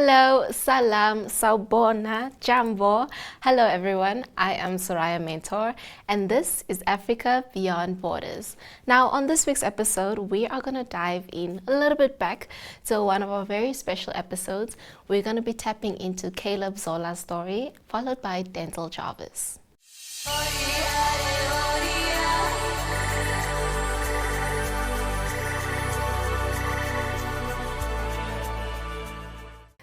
Hello, salam, sawubona, jambo. Hello, everyone. I am Soraya Mentor, and this is Africa Beyond Borders. Now, on this week's episode, we are going to dive in a little bit back to one of our very special episodes. We're going to be tapping into Caleb Zola's story, followed by Denzel Jarvis.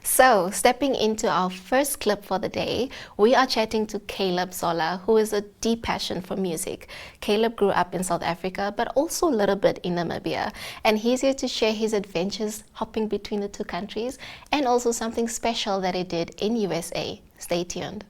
So, stepping into our first clip for the day, we are chatting to Caleb Zola, who is a deep passion for music. Caleb grew up in South Africa, but also a little bit in Namibia. And he's here to share his adventures hopping between the two countries and also something special that he did in USA. Stay tuned.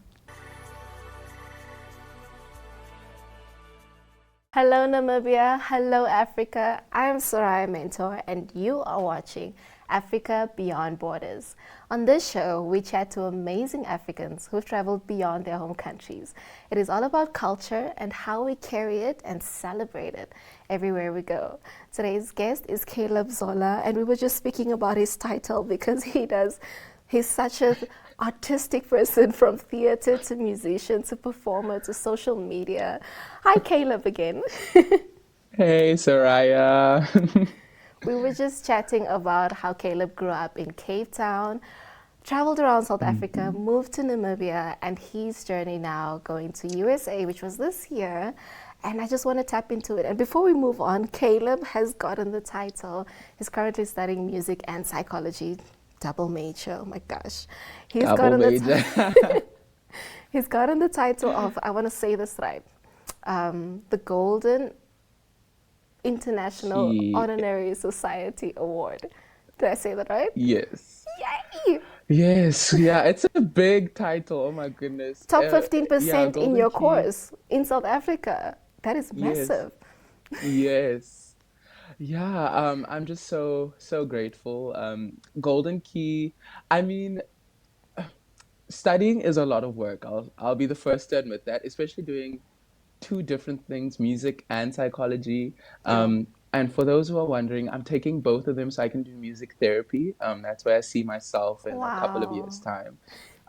Hello Namibia, hello Africa. I am Soraya Mentor and you are watching Africa Beyond Borders. On this show, we chat to amazing Africans who've traveled beyond their home countries. It is all about culture and how we carry it and celebrate it everywhere we go. Today's guest is Caleb Zola, and we were just speaking about his title because he's such an artistic person, from theater to musician to performer to social media. Hi, Caleb again. Hey, Soraya. We were just chatting about how Caleb grew up in Cape Town, traveled around South Africa, Mhm. moved to Namibia, and his journey now going to USA, which was this year. And I just want to tap into it. And before we move on, Caleb has gotten the title. He's currently studying music and psychology, double major. Oh my gosh, he's Double gotten the major. he's gotten the title of, I want to say this right, the Golden International Key. Honorary Society Award. Did I say that right? Yes. Yay! Yes. Yeah, it's a big title. Oh my goodness. Top Yeah, 15% in Golden your Key. course in South Africa. That is Yes. massive. Yes. Yeah, I'm just so grateful. Golden Key. I mean, studying is a lot of work. I'll be the first to admit that, especially doing two different things, music and psychology. Yeah. And for those who are wondering, I'm taking both of them so I can do music therapy. That's where I see myself in a couple of Wow. years' time.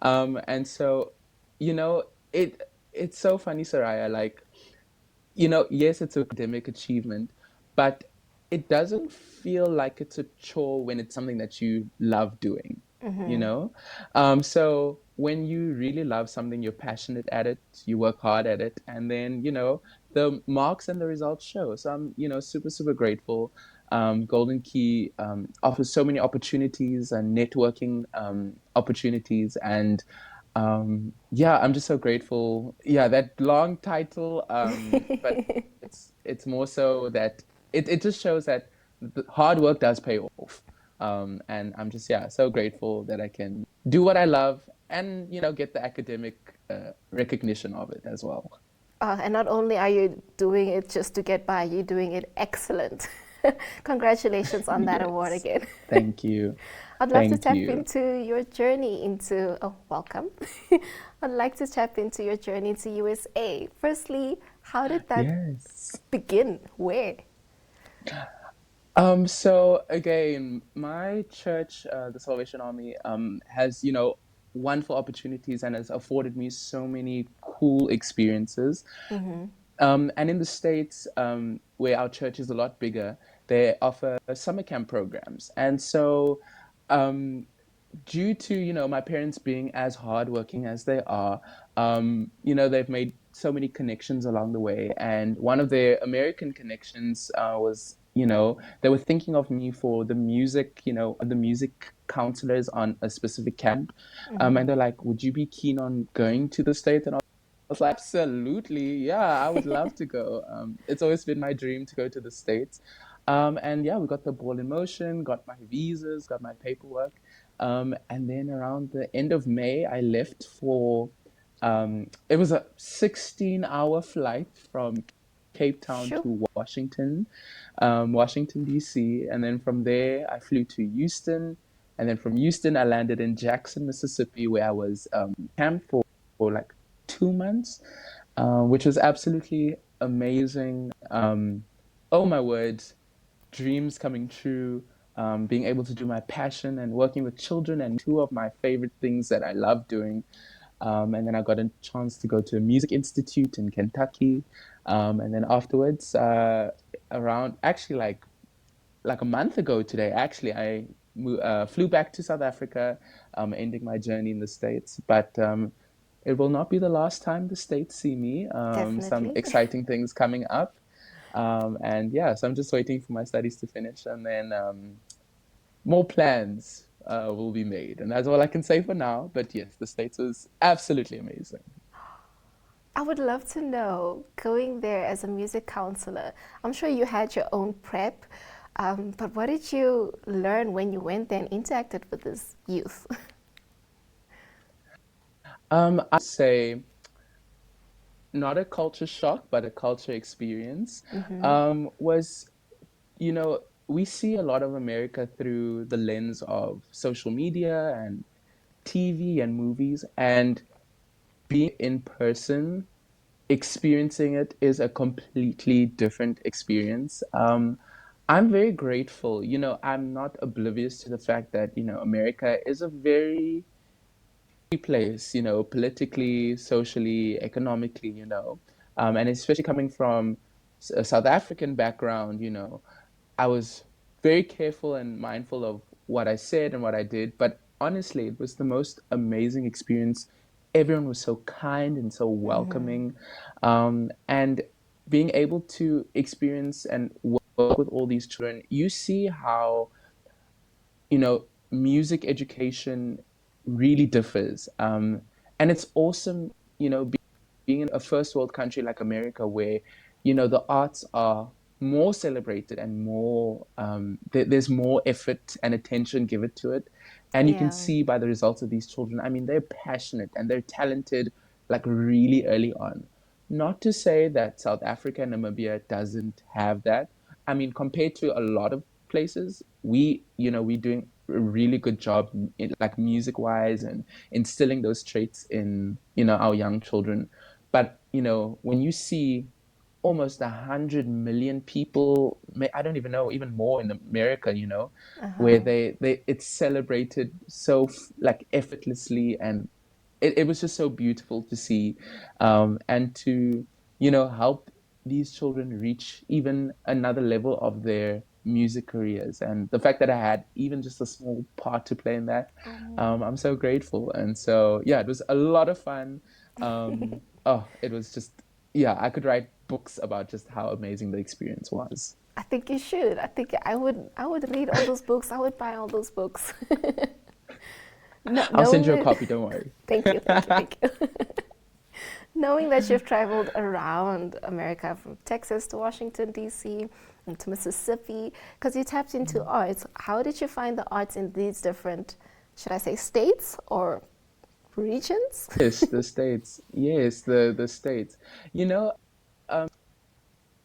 And so, you know, it it's so funny, Soraya. Like, yes, it's academic achievement, but it doesn't feel like it's a chore when it's something that you love doing, you Mm-hmm. know? So when you really love something, you're passionate at it, you work hard at it, and then, the marks and the results show. So I'm, super grateful. Golden Key offers so many opportunities and networking opportunities, and yeah, I'm just so grateful. Yeah, that long title, but it's more so that it just shows that the hard work does pay off. And I'm just, yeah, so grateful that I can do what I love and, get the academic recognition of it as well. And not only are you doing it just to get by, you're doing it excellent. Congratulations on that award Yes. again. Thank you. I'd like to Thank tap you. into your journey into, oh, welcome. I'd like to tap into your journey to USA. Firstly, how did that Yes. begin? Where? So again, my church, the Salvation Army, has, wonderful opportunities and has afforded me so many cool experiences. Mm-hmm. And in the States, where our church is a lot bigger, they offer summer camp programs. And so, um, due to, my parents being as hardworking as they are, they've made so many connections along the way. And one of their American connections was, they were thinking of me for the music counselors on a specific camp. Mm-hmm. And they're like, would you be keen on going to the States? And I was like, absolutely, yeah, I would love to go. It's always been my dream to go to the States. And yeah, we got the ball in motion, got my visas, got my paperwork. And then around the end of May, I left for, it was a 16-hour flight from Cape Town Sure. to Washington, Washington, D.C. And then from there, I flew to Houston. And then from Houston, I landed in Jackson, Mississippi, where I was camped for like 2 months, which was absolutely amazing. Oh my word, dreams coming true. being able to do my passion and working with children and two of my favorite things that I love doing. And then I got a chance to go to a music institute in Kentucky. And then afterwards, around actually like a month ago today, actually, flew back to South Africa, ending my journey in the States. But it will not be the last time the States see me. Some Definitely. exciting things coming up. And yeah, so I'm just waiting for my studies to finish, and then more plans will be made. And that's all I can say for now. But yes, the States was absolutely amazing. I would love to know, going there as a music counselor, I'm sure you had your own prep, but what did you learn when you went there and interacted with this youth? I'd say not a culture shock, but a culture experience. Was we see a lot of America through the lens of social media and TV and movies, and being in person, experiencing it is a completely different experience. I'm very grateful. I'm not oblivious to the fact that, America is a very place, politically, socially, economically, and especially coming from a South African background, I was very careful and mindful of what I said and what I did. But honestly, it was the most amazing experience. Everyone was so kind and so welcoming. And being able to experience and work with all these children, you see how, music education really differs. And it's awesome, being in a first world country like America, where the arts are more celebrated and more there's more effort and attention given to it, and you can Yeah. see by the results of these children. I mean, they're passionate and they're talented, like really early on. Not to say that South Africa and Namibia doesn't have that. I mean, compared to a lot of places, we're doing a really good job like music wise and instilling those traits in our young children. But when you see almost 100 million people, I don't even know, even more in America, where they it's celebrated so like effortlessly, and it was just so beautiful to see, and to help these children reach even another level of their music careers. And the fact that I had even just a small part to play in that, I'm so grateful. And so yeah, it was a lot of fun. Oh, it was just, yeah, I could write books about just how amazing the experience was. I think you should. I think I would read all those books. I would buy all those books. No, I'll send knowing you a that, copy, don't worry. thank you, thank you, thank you. Knowing that you've traveled around America from Texas to Washington, D.C., and to Mississippi, because you tapped into arts, how did you find the arts in these different, should I say, states or regions? Yes, the States. Yes, the States. You know,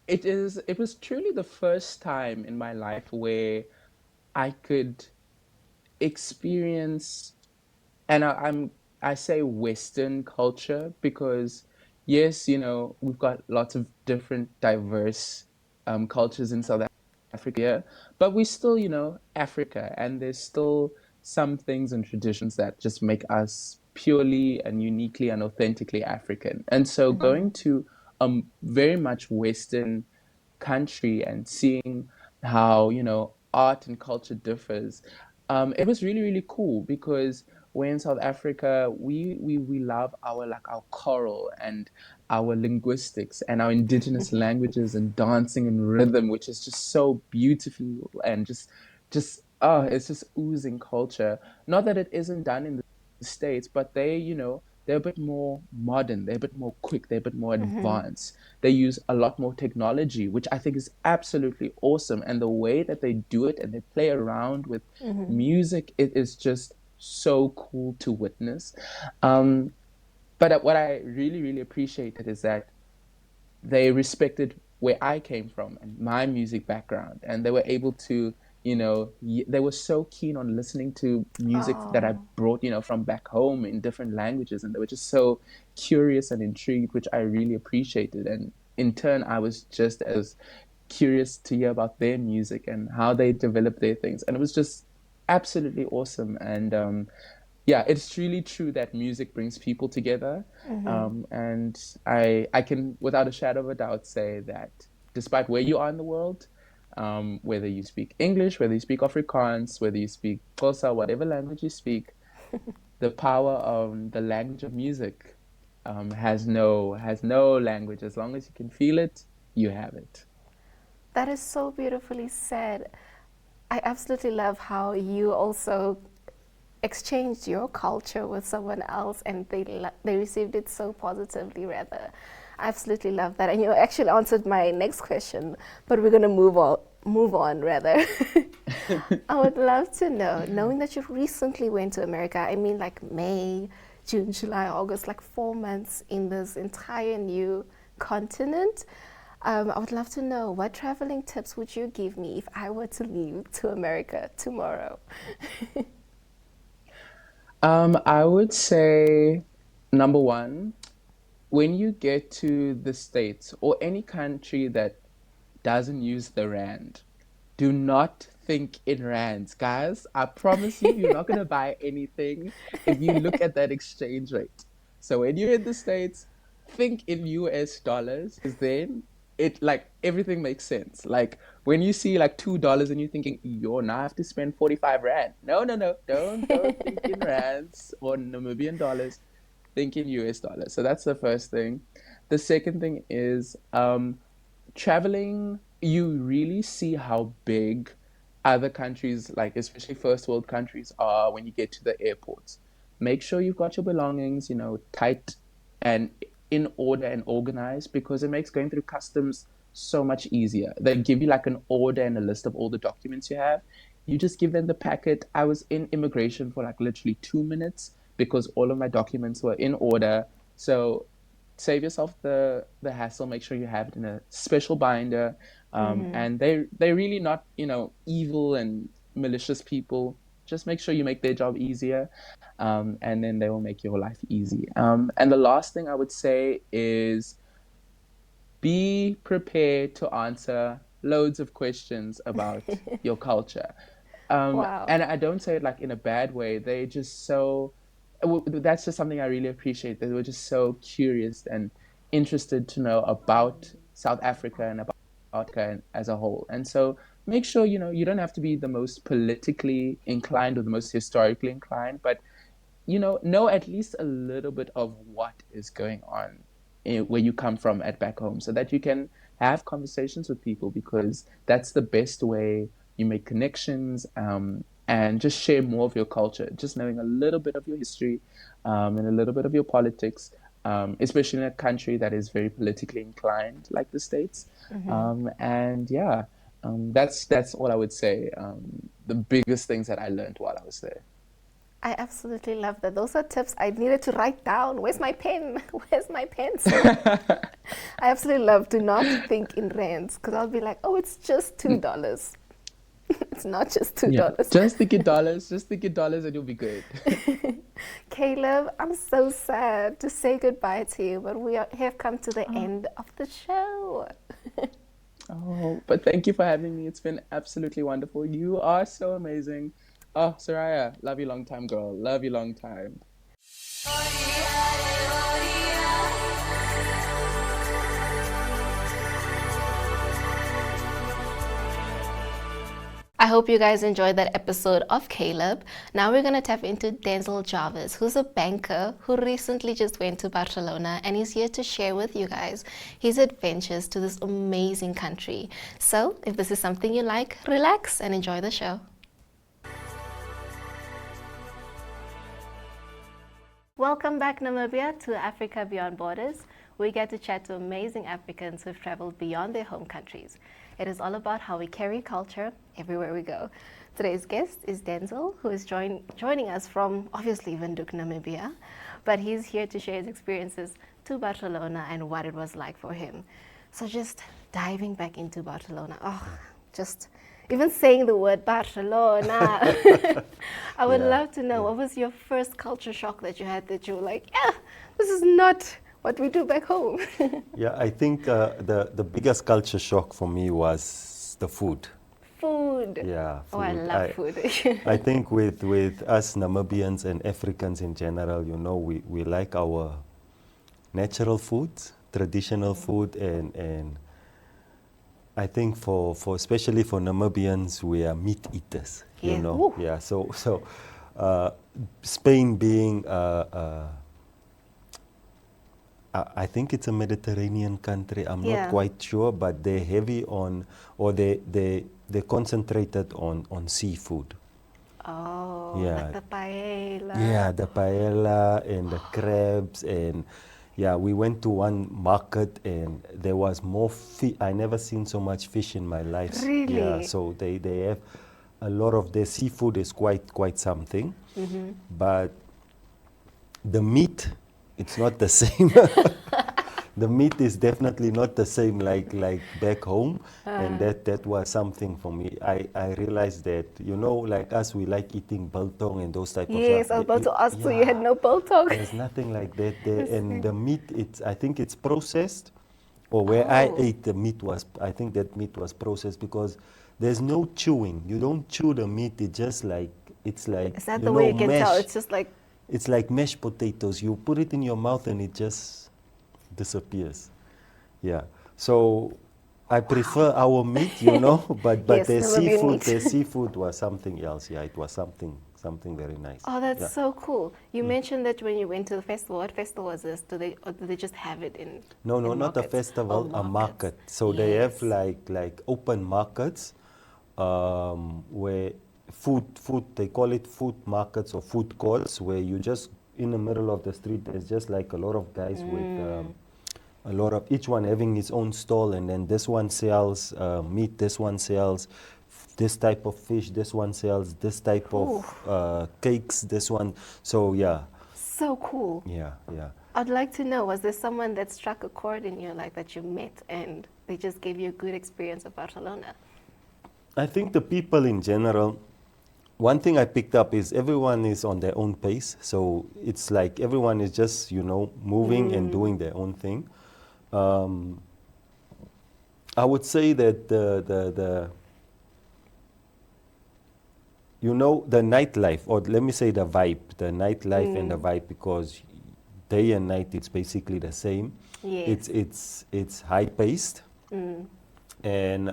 it was truly the first time in my life where I could experience, and I say Western culture because yes, we've got lots of different diverse cultures in South Africa, but we still, Africa, and there's still some things and traditions that just make us purely and uniquely and authentically African. And so going to a very much Western country and seeing how art and culture differs, it was really really cool because we're in South Africa. We love our like our choral and our linguistics and our indigenous languages and dancing and rhythm, which is just so beautiful and just it's just oozing culture. Not that it isn't done in the States, but they're a bit more modern, they're a bit more quick, they're a bit more advanced. They use a lot more technology, which I think is absolutely awesome. And the way that they do it and they play around with music, it is just so cool to witness. Um, but what I really, really appreciated is that they respected where I came from and my music background, and they were able to, they were so keen on listening to music that I Oh, brought, from back home in different languages, and they were just so curious and intrigued, which I really appreciated. And in turn, I was just as curious to hear about their music and how they develop their things. And it was just absolutely awesome. And yeah, it's really true that music brings people together. And I can, without a shadow of a doubt, say that despite where you are in the world, whether you speak English, whether you speak Afrikaans, whether you speak Xhosa, whatever language you speak, the power of the language of music has no language. As long as you can feel it, you have it. That is so beautifully said. I absolutely love how you also exchanged your culture with someone else and they received it so positively rather. I absolutely love that. And you actually answered my next question, but we're going to move on rather. I would love to know, knowing that you recently went to America, I mean like May, June, July, August, like 4 months in this entire new continent. I would love to know, what traveling tips would you give me if I were to leave to America tomorrow? I would say number one, when you get to the States or any country that doesn't use the rand, do not think in rands, guys. I promise you, you're not going to buy anything if you look at that exchange rate. So when you're in the States, think in US dollars, because then it like everything makes sense. Like when you see like $2 and you're thinking, yo, now I have to spend 45 rand. No, no, no. Don't think in rands or Namibian dollars. Think in US dollars. So that's the first thing. The second thing is traveling, you really see how big other countries, like especially first world countries, are when you get to the airports. Make sure you've got your belongings, tight and in order and organized because it makes going through customs so much easier. They give you like an order and a list of all the documents you have. You just give them the packet. I was in immigration for like literally 2 minutes because all of my documents were in order. So save yourself the hassle. Make sure you have it in a special binder. And they're really not evil and malicious people. Just make sure you make their job easier, and then they will make your life easy. And the last thing I would say is be prepared to answer loads of questions about your culture. Wow. And I don't say it like in a bad way. They just so that's just something I really appreciate. They were just so curious and interested to know about South Africa and about Africa as a whole. And so make sure you don't have to be the most politically inclined or the most historically inclined, but know at least a little bit of what is going on where you come from at back home so that you can have conversations with people because that's the best way you make connections and just share more of your culture. Just knowing a little bit of your history and a little bit of your politics, especially in a country that is very politically inclined like the States. And yeah, that's all I would say. The biggest things that I learned while I was there. I absolutely love that. Those are tips I needed to write down. Where's my pen? Where's my pencil? I absolutely love do not think in rands because I'll be like, oh, it's just $2. It's not just Yeah, $2. just think in dollars and you'll be good. Caleb, I'm so sad to say goodbye to you, but have come to the end of the show. Oh, but thank you for having me. It's been absolutely wonderful. You are so amazing. Oh, Soraya, love you long time, girl. Love you long time. I hope you guys enjoyed that episode of Caleb. Now we're going to tap into Danzel Jarvis, who's a banker who recently just went to Barcelona and he's here to share with you guys his adventures to this amazing country. So if this is something you like, relax and enjoy the show. Welcome back, Namibia, to Africa Beyond Borders. We get to chat to amazing Africans who've traveled beyond their home countries. It is all about how we carry culture everywhere we go. Today's guest is Danzel, who is joining us from obviously Windhoek, Namibia, but he's here to share his experiences to Barcelona and what it was like for him. So just diving back into Barcelona. Just even saying the word Barcelona. I would love to know, what was your first culture shock that you had that you were like, yeah, this is not what we do back home. Yeah, I think the biggest culture shock for me was the food. Food. Yeah, Oh, I food. love food. I think with us Namibians and Africans in general, you know, we like our natural foods, traditional food, and I think for especially for Namibians, we are meat eaters, you Yeah. know. Ooh. Yeah, so uh, Spain being I think it's a Mediterranean country. I'm not Yeah. quite sure, but they're heavy on, or they concentrated on seafood. Oh, like Yeah, the paella. yeah, the paella and the crabs, and yeah, we went to one market and there was more fish. I never seen so much fish in my life. Yeah, Really? so they have a lot of their seafood is quite something, but the meat, it's not the same. The meat is definitely not the same like back home, and that was something for me. I realized that, you know, like us, we like eating biltong and those type of stuff. Yes, I was about to ask, so you had Yeah, no biltong. there's nothing like that there, Yes. and the meat, it's I think it's processed, or where I Oh, ate the meat was, I think that meat was processed because there's no chewing. You don't chew the meat. It just like it's like, is that you the way know, you can tell? mesh. It's just like, It's like mashed potatoes. You put it in your mouth and it just disappears. Yeah. So I prefer our meat, you know, but yes, Namibian meat. their seafood was something else. Yeah, it was something very nice. Oh, that's Yeah. so cool. You mentioned that when you went to the festival. What festival was this? Or do they just have it No, in not a markets? Oh, festival, a markets. market. So they have Yes. like open markets, where food they call it food markets or food courts, where you just in the middle of the street. There's just like a lot of guys with a lot of each one having his own stall, and then this one sells meat, this one sells this type of fish, this one sells this type of Ooh, cakes, this one. So yeah, so cool. yeah. I'd like to know, was there someone that struck a chord in you, like that you met and they just gave you a good experience of Barcelona? I think the people in general, one thing I picked up is everyone is on their own pace. So it's like everyone is just, you know, moving and doing their own thing. Um, I would say that the you know, the nightlife, or let me say the nightlife and the vibe, because day and night it's basically the same. Yes. It's high paced, and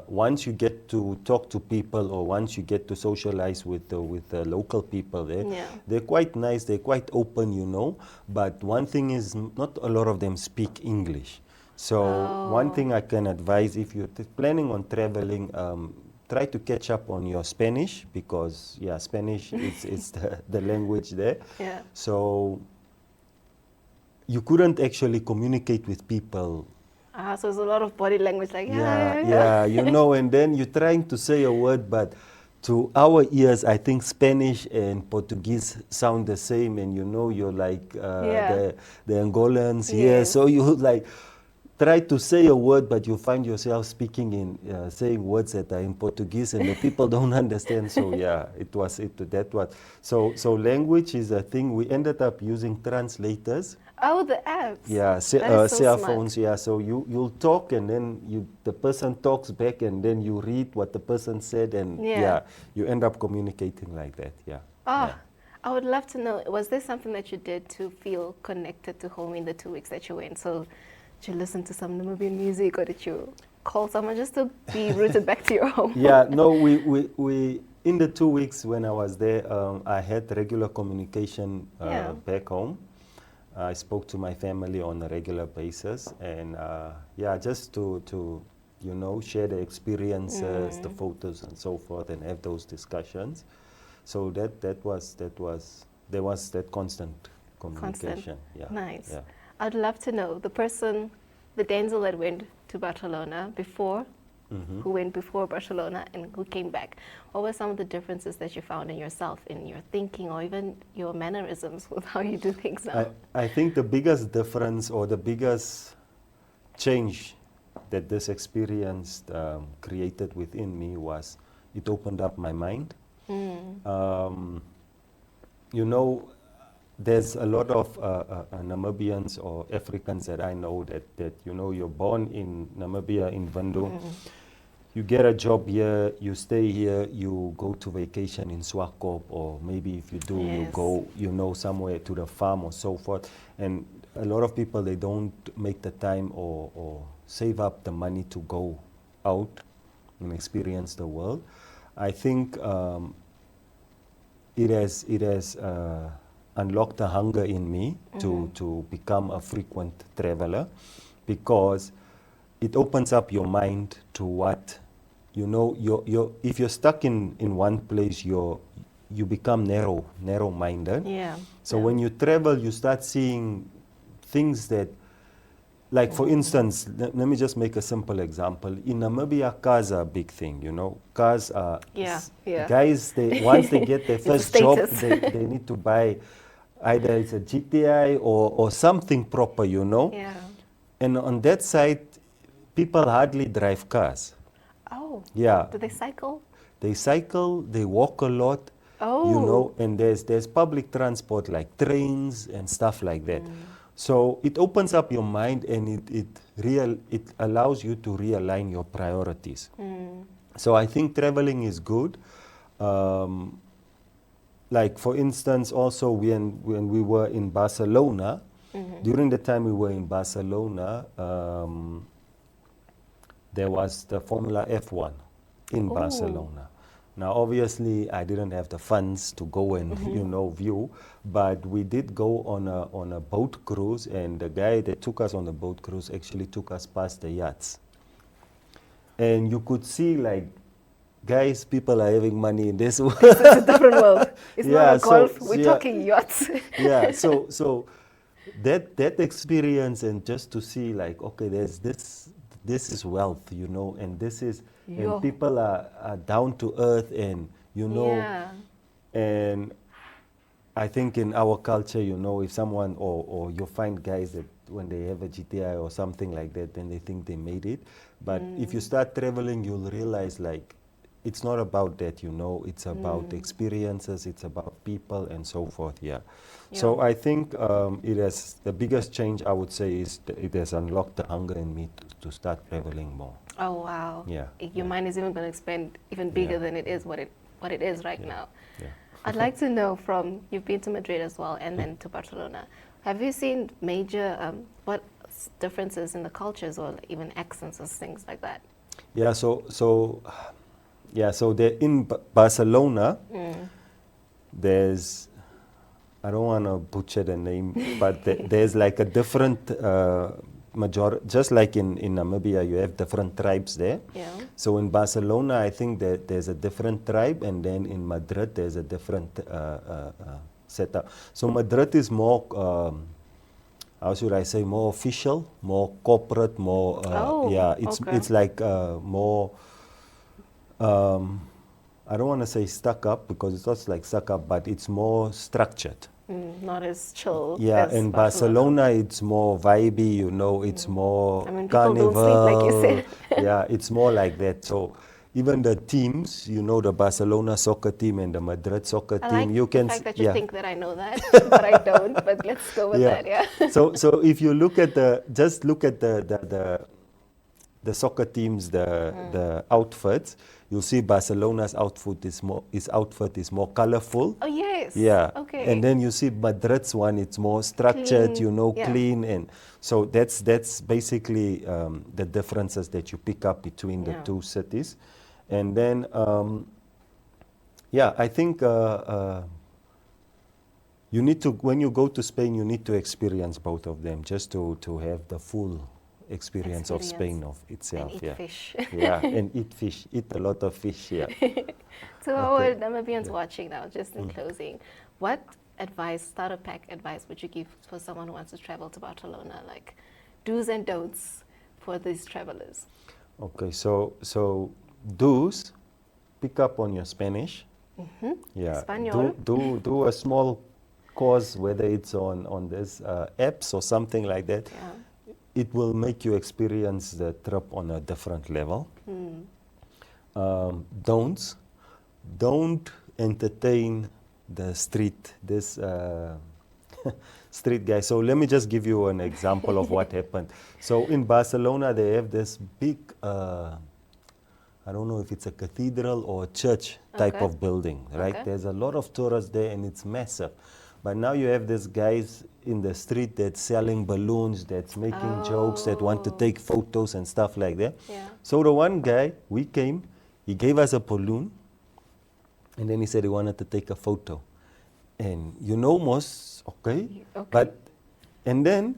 once you get to talk to people, or once you get to socialize with the local people there, Yeah. they're quite nice, they're quite open, you know. But one thing is, not a lot of them speak English. So one Oh, thing I can advise, if you're planning on traveling, try to catch up on your Spanish, because yeah, Spanish is the language there. yeah. So you couldn't actually communicate with people. Ah, so there's a lot of body language, like, Yeah, yeah, yeah, yeah, you know, and then you're trying to say a word, but to our ears, I think Spanish and Portuguese sound the same, and you know, you're like yeah. the Angolans here, Yes. so you like try to say a word, but you find yourself speaking in saying words that are in Portuguese, and the people don't understand. So yeah, it was it that was so language is a thing. We ended up using translators. Oh, the apps. Yeah, That is so cell smart. phones. Yeah, so you'll talk, and then the person talks back, and then you read what the person said, and Yeah. yeah, you end up communicating like that. Yeah, Ah, yeah. I would love to know, was there something that you did to feel connected to home in the 2 weeks that you went? So did you listen to some Namibian music, or did you call someone just to be rooted back to your home? Yeah, no, we in the 2 weeks when I was there, I had regular communication Yeah. back home. I spoke to my family on a regular basis, and yeah, just to you know, share the experiences, the photos, and so forth, and have those discussions. So there was that constant Constant. communication. Yeah, Nice. yeah. I'd love to know the person, the Denzel that went to Barcelona before, who went before Barcelona and who came back. What were some of the differences that you found in yourself, in your thinking, or even your mannerisms with how you do things now? I think the biggest difference, or the biggest change that this experience created within me, was it opened up my mind. You know, there's a lot of Namibians or Africans that I know that you're born in Namibia, in Windhoek. You get a job here, you stay here, you go to vacation in Swakop, or maybe if you do, you Yes. go, somewhere to the farm or so forth. And a lot of people, they don't make the time or save up the money to go out and experience the world. I think it has unlocked the hunger in me to become a frequent traveler, because it opens up your mind to what, if you're stuck in one place, you become narrow-minded. Yeah. So when you travel, you start seeing things that, like for instance, let me just make a simple example. In Namibia, cars are a big thing, Cars are, Yeah, yeah. guys, once they get their It's a first job, status. they need to buy either it's a GTI or something proper, Yeah. And on that side, people hardly drive cars. Oh. Yeah. Do they cycle? They cycle, they walk a lot, Oh. and there's public transport like trains and stuff like that. So it opens up your mind, and it allows you to realign your priorities. So I think traveling is good. Like for instance, also when we were in Barcelona, during the time we were in Barcelona, there was the Formula F1 in Ooh. Barcelona. Now, obviously, I didn't have the funds to go and view, but we did go on a boat cruise, and the guy that took us on the boat cruise actually took us past the yachts, and you could see, like, guys, people are having money in this world. It's a different world. It's not Yeah, a golf. We're yeah. talking yachts. Yeah, so that experience, and just to see, like, okay, there's this is wealth, and this is, Yo. and people are down to earth, and Yeah. and I think in our culture, if someone, or you find guys that when they have a GTI or something like that, then they think they made it. But if you start traveling, you'll realize, like, it's not about that, it's about experiences, it's about people and so forth, yeah. So Yeah. I think the biggest change, I would say, is it has unlocked the hunger in me to start traveling more. Oh wow. Yeah, Your yeah. mind is even going to expand even bigger Yeah. than it is what it is right now. Yeah. I'd like to know from, you've been to Madrid as well and then to Barcelona. Have you seen major what differences in the cultures or even accents or things like that? Yeah, so they're in Barcelona. There's, I don't want to butcher the name, but there's like a different just like in Namibia, you have different tribes there. Yeah. So in Barcelona, I think that there's a different tribe, and then in Madrid, there's a different setup. So Madrid is more, how should I say, more official, more corporate, more, okay. it's like more, I don't want to say stuck up, because it's not like stuck up, but it's more structured. Not as chill. Yeah, as in Barcelona, it's more vibey, it's more I mean, people carnival. don't sleep, like you said. Yeah, it's more like that. So even the teams, the Barcelona soccer team and the Madrid soccer I team, like you can the fact that you yeah. think that I know that, but I don't. But let's go with that, yeah. So if you look at the soccer teams, the outfits, you'll see Barcelona's outfit is more colorful. Oh yes. Yeah. Okay. And then you see Madrid's one, it's more structured, Clean, yeah. clean, and so that's basically the differences that you pick up between the Yeah. two cities. And then I think you need to, when you go to Spain, you need to experience both of them, just to have the full experience of Spain of itself. And eat yeah. fish. Yeah, and eat fish, eat a lot of fish. Yeah. To our Namibians watching now, just in closing, what starter pack advice would you give for someone who wants to travel to Barcelona, like do's and don'ts for these travelers? Okay, so do's, pick up on your Spanish. Yeah. Espanol. Do a small course, whether it's on this apps or something like that. Yeah. It will make you experience the trip on a different level. Don'ts. Don't entertain the street. street guy. So let me just give you an example of what happened. So in Barcelona, they have this big, I don't know if it's a cathedral or a church type Okay. of building, right? Okay. There's a lot of tourists there and it's massive. But now you have these guys in the street that's selling balloons, that's making jokes, that want to Oh. take photos and stuff like that. Yeah. So the one guy, we came, he gave us a balloon, and then he said he wanted to take a photo. And you know, Mos, okay. Okay. And then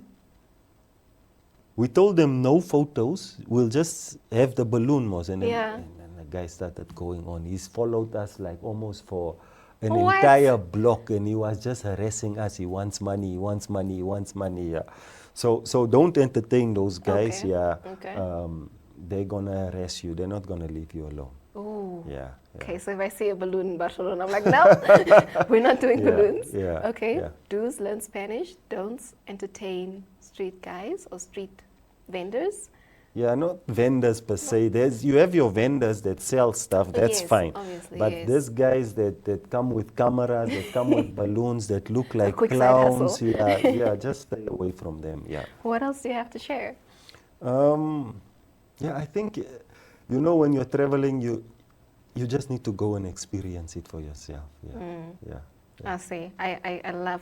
we told them no photos, we'll just have the balloon, Mos. And then, Yeah. and then the guy started going on. He's followed us like almost for an What? entire block, and he was just harassing us. He wants money, he wants money, he wants money. Yeah. So don't entertain those guys. Okay. Yeah. Okay. They're gonna harass you. They're not gonna leave you alone. Ooh. Yeah. Okay, so if I see a balloon in Barcelona, I'm like, no, we're not doing Yeah, balloons. yeah, Okay, yeah. do's learn Spanish, don'ts entertain street guys or street vendors. Yeah, not vendors per se. You have your vendors that sell stuff, that's Yes, fine. obviously, But yes. these guys that come with cameras, that come with balloons, that look like quick side clowns, hustle. yeah, just stay away from them, yeah. What else do you have to share? Yeah, I think, when you're traveling, you just need to go and experience it for yourself, yeah. I see. I love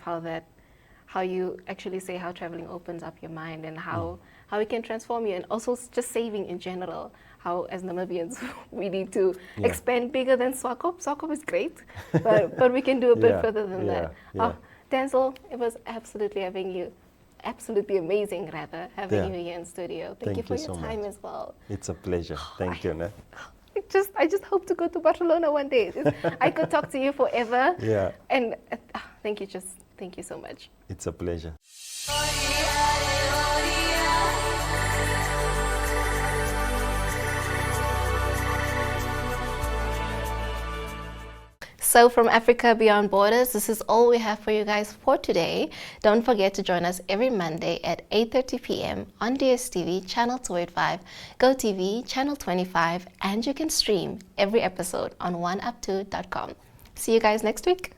how you actually say how traveling opens up your mind and how it can transform you, and also just saving in general. How as Namibians we need to expand bigger than Swakop. Swakop is great, but we can do a bit Yeah, further than that. yeah. Oh, Danzel, it was absolutely amazing rather having Yeah. you here in studio. Thank Thank you for you your so time much. as well. It's a pleasure. Thank you, Ne? I just hope to go to Barcelona one day. I could talk to you forever. Yeah. And thank you so much. It's a pleasure. So from Africa Beyond Borders, this is all we have for you guys for today. Don't forget to join us every Monday at 8:30 p.m. on DSTV channel 285, GoTV channel 25, and you can stream every episode on oneup2.com. See you guys next week.